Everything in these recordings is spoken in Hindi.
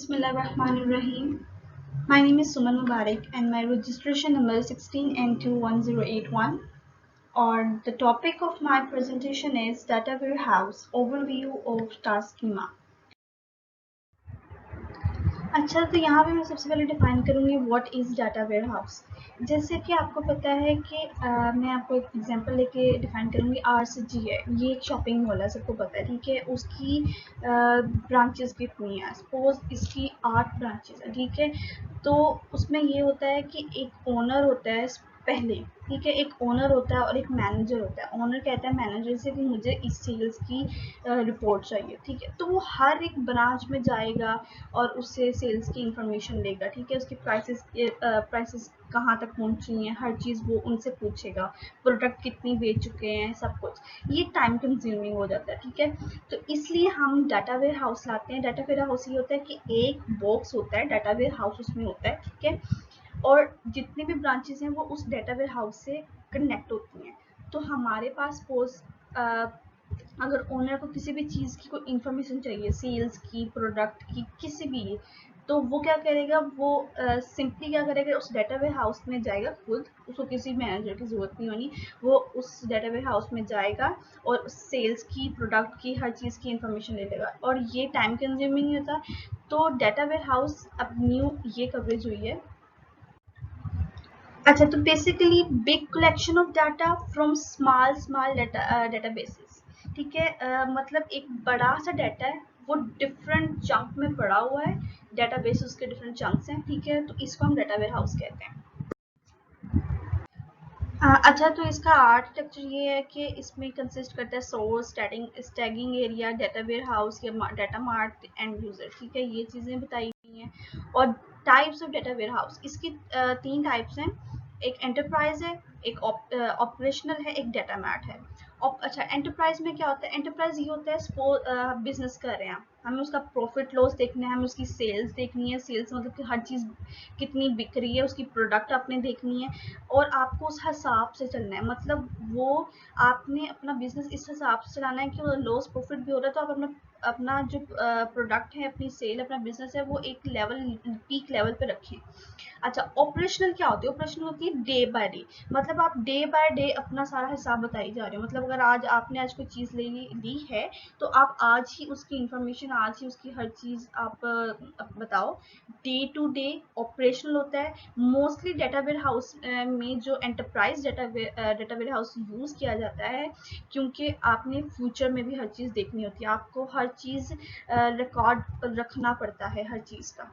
Bismillahirrahmanirrahim. My name is Suman Mubarak and my registration number is 16N21081. Or the topic of my presentation is Data Warehouse Overview of Star Schema. अच्छा, तो यहाँ पे मैं सबसे पहले डिफाइन करूँगी what is data warehouse. जैसे कि आपको पता है कि मैं आपको एक एग्जांपल लेके डिफाइन करूँगी। RCG है, ये एक शॉपिंग मॉल है, सबको पता है, ठीक है। उसकी ब्रांचेस कितनी है? सपोज इसकी 8 ब्रांचेस है, ठीक है। तो उसमें ये होता है कि एक ओनर होता है पहले, ठीक है। एक ओनर होता है और एक मैनेजर होता है। ओनर कहता है मैनेजर से कि मुझे इस सेल्स की रिपोर्ट चाहिए, ठीक है। तो वो हर एक ब्रांच में जाएगा और उससे सेल्स की इंफॉर्मेशन लेगा, ठीक है। उसकी प्राइसेस कहाँ तक पहुँची हैं, हर चीज़ वो उनसे पूछेगा। प्रोडक्ट कितनी बेच चुके हैं, सब कुछ। ये टाइम कंज्यूमिंग हो जाता है, ठीक है। तो इसलिए हम डाटा वेयर हाउस लाते हैं। डाटा वेयर हाउस ये होता है कि एक बॉक्स होता है, डाटा वेयर हाउस उसमें होता है, ठीक है। और जितनी भी ब्रांचेस हैं वो उस डाटा वेयर हाउस से कनेक्ट होती हैं। तो हमारे पास सपोज अगर ओनर को किसी भी चीज़ की कोई इंफॉर्मेशन चाहिए, सेल्स की, प्रोडक्ट की, किसी भी, तो वो क्या करेगा, वो सिंपली क्या करेगा, उस डाटा वेयर हाउस में जाएगा खुद। उसको किसी मैनेजर की ज़रूरत नहीं होनी। वो उस डाटा वेयर हाउस में जाएगा और सेल्स की, प्रोडक्ट की, हर चीज़ की इंफॉर्मेशन ले लेगा। और ये टाइम कंज्यूमिंग नहीं होता। तो डाटा वेयर हाउस अब न्यू ये कवरेज हुई है। अच्छा, तो basically big collection of data from small databases, ठीक है। मतलब एक बड़ा सा डाटा है, वो डिफरेंट चंक में पड़ा हुआ है। डेटाबेस उसके डिफरेंट चंक्स हैं, ठीक है। तो इसको हम डाटा वेयर हाउस कहते हैं। अच्छा, तो इसका आर्किटेक्चर ये है कि इसमें कंसिस्ट करता है source, staging area, data warehouse या डाटा मार्ट, एंड यूजर, ठीक है। ये चीज़ें बताई गई हैं। और types of data warehouse, इसकी 3 टाइप्स हैं। एक एंटरप्राइज है, एक ऑपरेशनल है, एक डाटा मार्ट है। अच्छा, एंटरप्राइज में क्या होता है? एंटरप्राइज ये होता है बिजनेस कर रहे हैं, हमें उसका प्रॉफिट लॉस देखना है, हमें उसकी सेल्स देखनी है। सेल्स मतलब कि हर चीज़ कितनी बिक रही है, उसकी प्रोडक्ट आपने देखनी है और आपको उस हिसाब से चलना है। मतलब वो आपने अपना बिजनेस इस हिसाब से चलाना है कि वो लॉस प्रॉफिट भी हो रहा है, तो आप अपना अपना जो प्रोडक्ट है, अपनी सेल, अपना बिजनेस है, वो एक लेवल, पीक लेवल पे रखें। अच्छा, ऑपरेशनल क्या होती है? ऑपरेशनल होती है डे बाय डे। मतलब आप डे बाय डे अपना सारा हिसाब बताई जा रहे हो। मतलब अगर आज कोई चीज़ ली है, तो आप आज ही उसकी इंफॉर्मेशन, आज ही उसकी हर चीज़ आप बताओ। डे टू डे ऑपरेशनल होता है। मोस्टली डाटा वेयर हाउस में जो enterprise data warehouse use किया जाता है, क्योंकि आपने फ्यूचर में भी हर चीज़ देखनी होती है। आपको हर चीज़ रिकॉर्ड रखना पड़ता है, हर चीज़ का।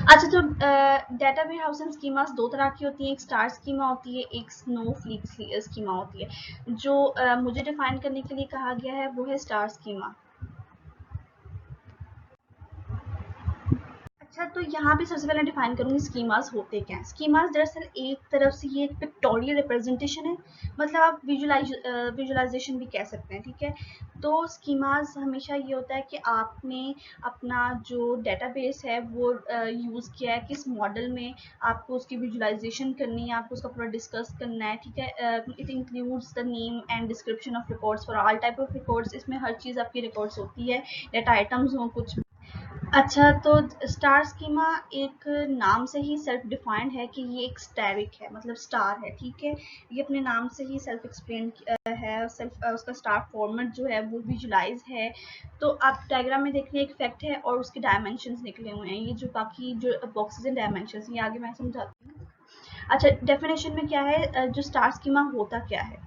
अच्छा, तो data warehouse and schemas 2 तरह की होती हैं। एक स्टार स्कीमा होती है, एक स्नोफ्लेक स्कीमा होती है। जो मुझे डिफाइन करने के लिए कहा गया है वो है स्टार स्कीमा। अच्छा, तो यहाँ पे सबसे पहले डिफाइन करूँगी स्कीमास होते क्या हैं। स्कीमास दरअसल एक तरफ से ये एक पिक्टोरियल रिप्रेजेंटेशन है। मतलब आप विजुलाइजेशन भी कह सकते हैं, ठीक है। तो स्कीमास हमेशा ये होता है कि आपने अपना जो डेटाबेस है वो यूज़ किया है, किस मॉडल में आपको उसकी विजुलाइजेशन करनी है, आपको उसका पूरा डिस्कस करना है, ठीक है। It includes the name and description of records for all type of records. इसमें हर चीज़ आपकी रिकॉर्ड्स होती है, डेटा आइटम्स हो कुछ। अच्छा, तो स्टार स्कीमा एक नाम से ही सेल्फ डिफाइंड है कि ये एक स्टैरिक है, मतलब स्टार है, ठीक है। ये अपने नाम से ही सेल्फ एक्सप्लेन है। उसका स्टार फॉर्मेट जो है वो विजुलाइज है। तो आप डायग्राम में देख रहे हैं, एक फैक्ट है और उसके डायमेंशंस निकले हुए हैं। ये जो बाकी जो बॉक्सेस एंड डायमेंशंस, ये आगे मैं समझाती हूँ। अच्छा, डेफिनेशन में क्या है, जो स्टार स्कीमा होता क्या है?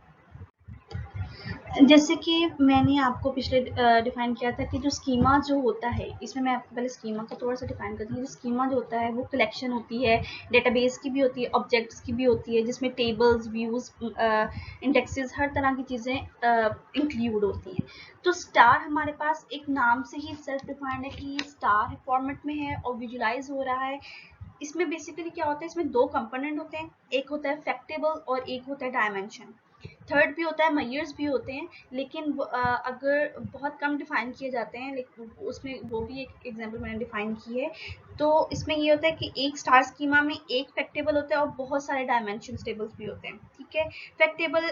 जैसे कि मैंने आपको पिछले डिफाइन किया था कि जो स्कीमा जो होता है, इसमें मैं आपको पहले स्कीमा को थोड़ा सा डिफाइन करती हूँ। जो स्कीमा जो होता है वो कलेक्शन होती है, डेटाबेस की भी होती है, ऑब्जेक्ट्स की भी होती है, जिसमें टेबल्स, व्यूज, इंडेक्सेस, हर तरह की चीज़ें इंक्लूड होती हैं। तो स्टार हमारे पास एक नाम से ही सेल्फ डिफाइंड है कि ये स्टार फॉर्मेट में है और विजुलाइज हो रहा है। इसमें बेसिकली क्या होता है, इसमें 2 कंपोनेंट होते हैं। एक होता है फैक्टेबल और एक होता है डायमेंशन। थर्ड भी होता है, मेजर्स भी होते हैं, लेकिन अगर बहुत कम डिफाइन किए जाते हैं, लेकिन उसमें वो भी एक एग्जांपल मैंने डिफाइन की है। तो इसमें ये होता है कि एक स्टार स्कीमा में एक फैक्टेबल होता है और बहुत सारे डायमेंशन टेबल्स भी होते हैं, ठीक है। फैक्टेबल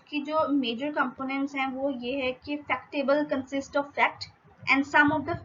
की जो मेजर कंपोनेंट्स हैं वो ये है कि fact table consist of fact and some of the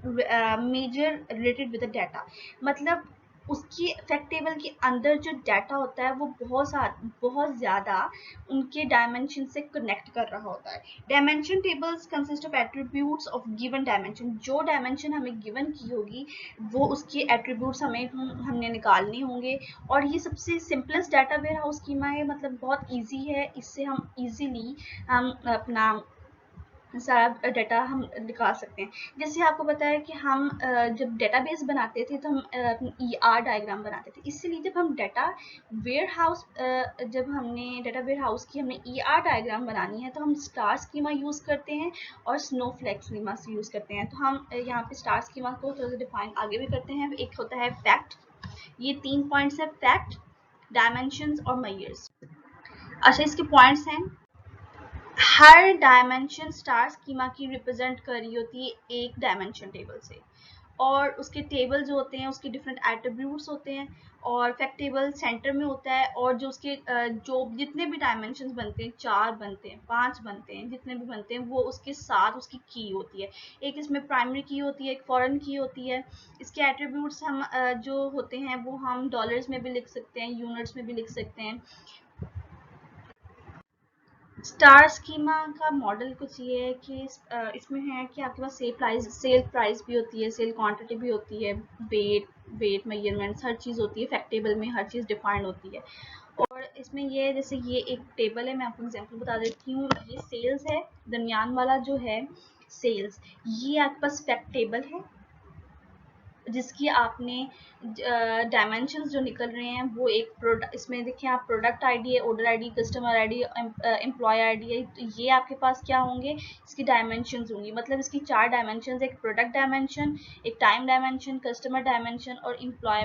measure related with the data. मतलब उसकी फैक्ट टेबल के अंदर जो डाटा होता है वो बहुत ज़्यादा उनके डायमेंशन से कनेक्ट कर रहा होता है। Dimension tables consist of attributes of given dimension. जो डायमेंशन हमें गिवन की होगी वो उसके एट्रीब्यूट्स हमने निकालने होंगे। और ये सबसे simplest data warehouse schema है, मतलब बहुत ईजी है, इससे हम ईजीली हम अपना सारा डाटा हम निकाल सकते हैं। जैसे आपको पता है कि हम जब डेटाबेस बनाते थे तो हम ER डायग्राम बनाते थे, इसीलिए जब हम डाटा वेयर हाउस जब हमने डाटा वेयर हाउस की हमने ER डायग्राम बनानी है तो हम स्टार स्कीमा यूज़ करते हैं और स्नोफ्लेक स्कीमा से यूज़ करते हैं। तो हम यहाँ पे स्टार स्कीमा को थोड़ा सा डिफाइन आगे भी करते हैं। एक होता है फैक्ट, ये 3 पॉइंट्स है, फैक्ट, डायमेंशंस और मेजर्स। अच्छा, इसके पॉइंट्स हैं, हर डायमेंशन स्टार स्कीमा की रिप्रेजेंट कर रही होती है एक डायमेंशन टेबल से, और उसके टेबल जो होते हैं उसके डिफरेंट एट्रीब्यूट्स होते हैं, और फैक्ट टेबल सेंटर में होता है, और जो उसके जो जितने भी डायमेंशंस बनते हैं, 4 बनते हैं, 5 बनते हैं, जितने भी बनते हैं, वो उसके साथ उसकी की होती है। एक इसमें प्राइमरी की होती है, एक फॉरेन की होती है। इसके एट्रीब्यूट्स हम जो होते हैं वो हम डॉलर्स में भी लिख सकते हैं, यूनिट्स में भी लिख सकते हैं। स्टार स्कीमा का मॉडल कुछ ये है कि इसमें है कि आपके पास सेल प्राइस भी होती है, सेल क्वांटिटी भी होती है, वेट मेजरमेंट्स हर चीज़ होती है, फैक्ट टेबल में हर चीज़ डिफाइंड होती है। और इसमें ये जैसे ये एक टेबल है, मैं आपको एग्जांपल बता देती हूँ। ये सेल्स है, दरमियान वाला जो है सेल्स, ये आपके पास फैक्ट टेबल है जिसकी आपने डायमेंशंस जो निकल रहे हैं वो एक प्रोडक्ट, इसमें देखिए आप प्रोडक्ट आईडी है, order ID, customer ID, employee ID है, तो ये आपके पास क्या होंगे, इसकी डायमेंशंस होंगी। मतलब इसकी 4 डायमेंशंस, एक प्रोडक्ट डायमेंशन, एक टाइम डायमेंशन, कस्टमर डायमेंशन और एम्प्लॉय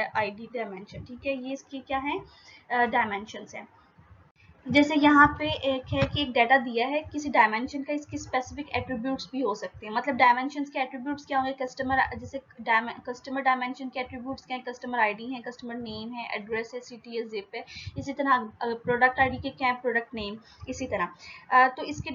आईडी डायमेंशन। ठीक है, ये इसकी क्या है, डायमेंशंस हैं। जैसे यहाँ पे एक है कि एक डाटा दिया है किसी डायमेंशन का, इसके स्पेसिफिक एट्रीब्यूट्स भी हो सकते हैं। मतलब डायमेंशंस के एट्रीब्यूट्स क्या होंगे, कस्टमर, जैसे कस्टमर डायमेंशन के एट्रीब्यूट्स क्या है, कस्टमर आईडी है, कस्टमर नेम है, एड्रेस है, सिटी है, जिप है। इसी तरह प्रोडक्ट आईडी के क्या है, प्रोडक्ट नेम। इसी तरह तो इसके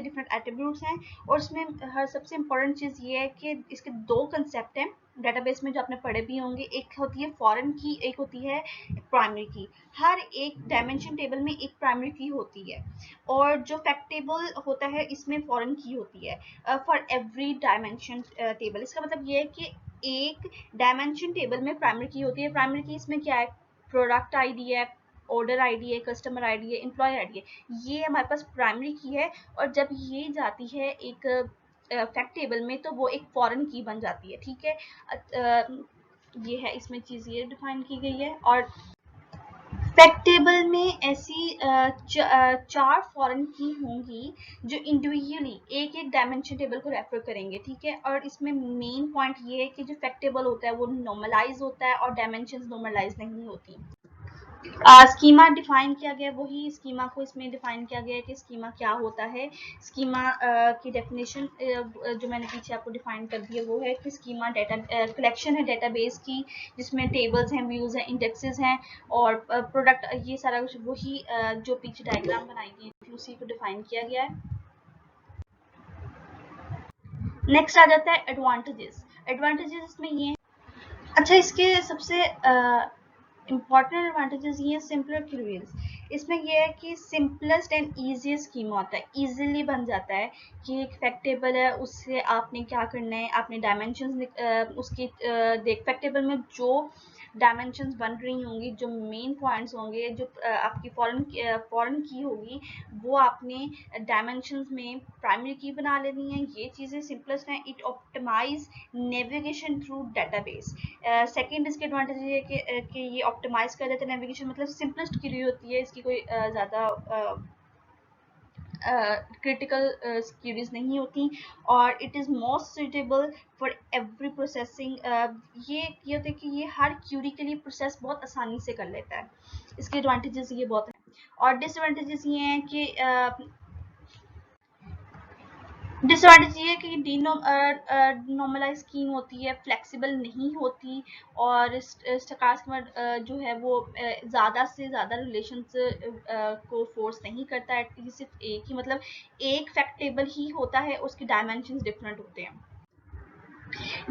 डिफरेंट एट्रीब्यूट्स हैं। और इसमें हर सबसे इम्पोर्टेंट चीज़ ये है कि इसके 2 कंसेप्ट हैं डेटाबेस में जो आपने पढ़े भी होंगे। एक होती है फॉरेन की, एक होती है प्राइमरी की। हर एक डायमेंशन टेबल में एक प्राइमरी की होती है, और जो फैक्ट टेबल होता है इसमें फॉरेन की होती है फॉर एवरी डायमेंशन टेबल। इसका मतलब ये है कि एक डायमेंशन टेबल में प्राइमरी की होती है। प्राइमरी की इसमें क्या है, प्रोडक्ट आईडी है, ऑर्डर आईडी है, कस्टमर आईडी है, एम्प्लॉय आईडी है, ये हमारे पास प्राइमरी की है। और जब ये जाती है एक फैक्ट टेबल में तो वो एक फॉरेन की बन जाती है। ठीक है, ये है, इसमें चीज़ ये डिफाइन की गई है। और फैक्ट टेबल में ऐसी 4 फॉरेन की होंगी जो इंडिविजुअली एक एक डायमेंशन टेबल को रेफर करेंगे। ठीक है, और इसमें मेन पॉइंट ये है कि जो फैक्ट टेबल होता है वो नॉर्मलाइज होता है और डायमेंशंस नॉर्मलाइज नहीं होती। स्कीमा डिफाइन किया गया, वही स्कीमा को इसमें डिफाइन किया गया है कि स्कीमा क्या होता है। स्कीमा की डेफिनेशन जो मैंने पीछे आपको डिफाइन कर दी है वो है कि स्कीमा डाटा कलेक्शन है डेटाबेस की, जिसमें टेबल्स हैं, व्यूज हैं, इंडेक्सेस हैं और प्रोडक्ट, ये सारा कुछ वही जो पीछे डायग्राम बनाई गई थी उसी को डिफाइन किया गया है। नेक्स्ट आ जाता है एडवांटेजेस। एडवांटेजेस इसमें ये, अच्छा, इसके सबसे इम्पॉर्टेंट एडवांटेजेस ये हैं, सिंपलर क्वेरीज। इसमें यह है कि सिंपलेस्ट एंड ईजीएस्ट स्कीमा होता है, इजीली बन जाता है कि एक फैक्ट टेबल है उससे आपने क्या करना है, आपने डायमेंशंस उसकी फैक्ट टेबल में जो डायमेंशंस बन रही होंगी, जो मेन पॉइंट्स होंगे, जो आपकी फॉरेन की होगी, वो आपने डायमेंशंस में प्राइमरी की बना लेनी है। ये चीज़ें सिंपलेस्ट हैं। It optimize navigation through database. Second इसके एडवांटेज ये है कि ये ऑप्टिमाइज कर देते हैं नेविगेशन, मतलब सिंपलेस्ट क्वेरी होती है, इसकी कोई ज़्यादा क्रिटिकल क्वेरीज नहीं होती। और it is most suitable for every processing. ये होता है कि ये हर क्यूरी के लिए प्रोसेस बहुत आसानी से कर लेता है। इसके एडवांटेजेस ये बहुत हैं। और डिसएडवांटेजेस ये हैं कि डिसएडवांटेज ये है कि डी नॉर्मलाइज स्कीम होती है, फ्लेक्सिबल नहीं होती, और स्टार स्कीम जो है वो ज़्यादा से ज़्यादा रिलेशंस को फोर्स नहीं करता है, सिर्फ एक ही, मतलब एक फैक्ट टेबल ही होता है, उसके डायमेंशंस डिफरेंट होते हैं।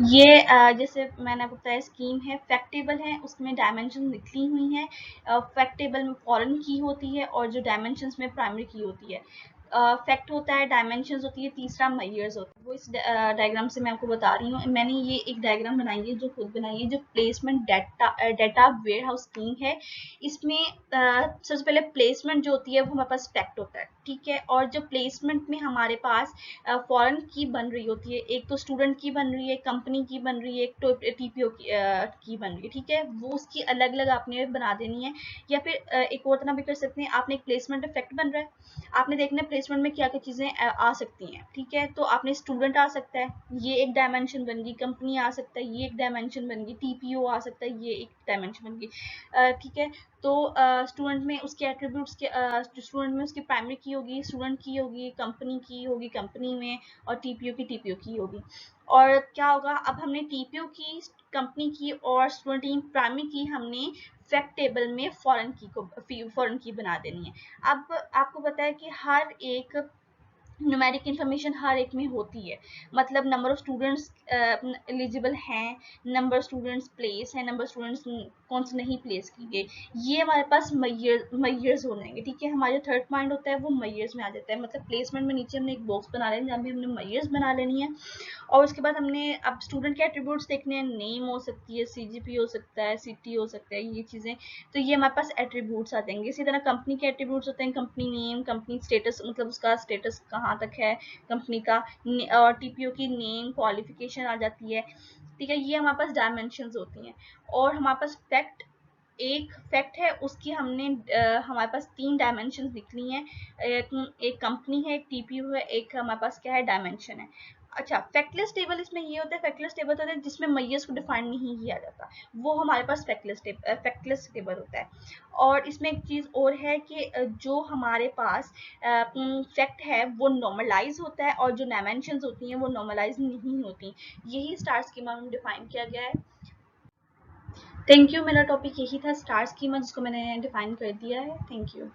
ये जैसे मैंने आपको बताया स्कीम है, फैक्ट टेबल है, उसमें डायमेंशन निकली हुई हैं। फैक्ट टेबल में फॉरेन की होती है और जो डायमेंशंस में प्राइमरी की होती है। फैक्ट होता है, डायमेंशंस होती है, तीसरा मेजर्स होता है। वो इस डायग्राम से मैं आपको बता रही हूँ। मैंने ये एक डायग्राम बनाई है, जो खुद बनाई है, जो placement data warehouse scheme है। इसमें सबसे पहले प्लेसमेंट जो होती है वो हमारे पास फैक्ट होता है, ठीक है। और जो प्लेसमेंट में हमारे पास फॉरेन की बन रही होती है, एक तो स्टूडेंट की बन रही है, कंपनी की बन रही है, एक तो टीपीओ की बन रही है, ठीक है। वो उसकी अलग अलग आपने बना देनी है। या फिर एक और तरह भी कर सकते हैं, आपने एक प्लेसमेंट इफेक्ट बन रहा है, आपने देखना है प्लेसमेंट में क्या क्या चीजें आ सकती हैं, ठीक है। तो आपने स्टूडेंट आ सकता है, ये एक डायमेंशन बन गई, कंपनी आ सकता है, ये एक डायमेंशन बन गई, टीपीओ आ सकता है, ये एक डायमेंशन बन गई, ठीक है। तो स्टूडेंट में उसके एट्रीब्यूट्स के स्टूडेंट में उसकी प्राइमरी की होगी, स्टूडेंट की होगी, कंपनी की होगी, कंपनी में, और टीपीओ की होगी। और क्या होगा, अब हमने टीपीओ की, कंपनी की और स्टूडेंट की प्राइमरी की हमने फैक्ट टेबल में फॉरेन की बना देनी है। अब आपको पता है कि हर एक न्यूमेरिक इन्फॉर्मेशन हर एक में होती है, मतलब नंबर ऑफ स्टूडेंट्स एलिजिबल हैं, नंबर स्टूडेंट्स प्लेस है, नंबर स्टूडेंट्स कौन से नहीं प्लेस किए गए, ये हमारे पास मैयर्स हो जाएंगे, ठीक है। हमारा जो थर्ड पॉइंट होता है वो मैयर्स में आ जाता है, मतलब प्लेसमेंट में नीचे हमने एक बॉक्स बना लेना, जहाँ भी हमने मैयर्स बना लेनी है। और उसके बाद हमने अब स्टूडेंट के एट्रीब्यूट्स देखने हैं, नेम हो सकती है, सीजीपी हो सकता है, सिटी हो सकता है, ये चीज़ें। तो ये हमारे पास एट्रीब्यूट्स आ जाएंगे। इसी तरह कंपनी के एट्रीब्यूट्स होते हैं, कंपनी नेम, कंपनी स्टेटस, मतलब उसका स्टेटस कहाँ तक है कंपनी का, और टीपीओ की नेम, क्वालिफिकेशन आ जाती है, ठीक है। ये हमारे पास डायमेंशंस होती हैं। और हमारे पास फैक्ट, एक फैक्ट है, उसकी हमने हमारे पास तीन डायमेंशन निकली हैं, एक कंपनी है, एक टीपीयू है, एक हमारे पास क्या है, डायमेंशन है। अच्छा, फैक्टलेस टेबल इसमें ये होता है, फैक्टलेस टेबल होता है जिसमें मैयर्स को डिफाइन नहीं किया जाता, वो हमारे पास फैक्टलेस टेबल होता है। और इसमें एक चीज और है कि जो हमारे पास फैक्ट है वो नॉर्मलाइज होता है, और जो डायमेंशन होती हैं वो नॉर्मलाइज नहीं होती। यही स्टार स्कीमा में डिफाइन किया गया है। थैंक यू, मेरा टॉपिक यही था, स्टार स्कीमा, जिसको मैंने डिफाइन कर दिया है। Thank you.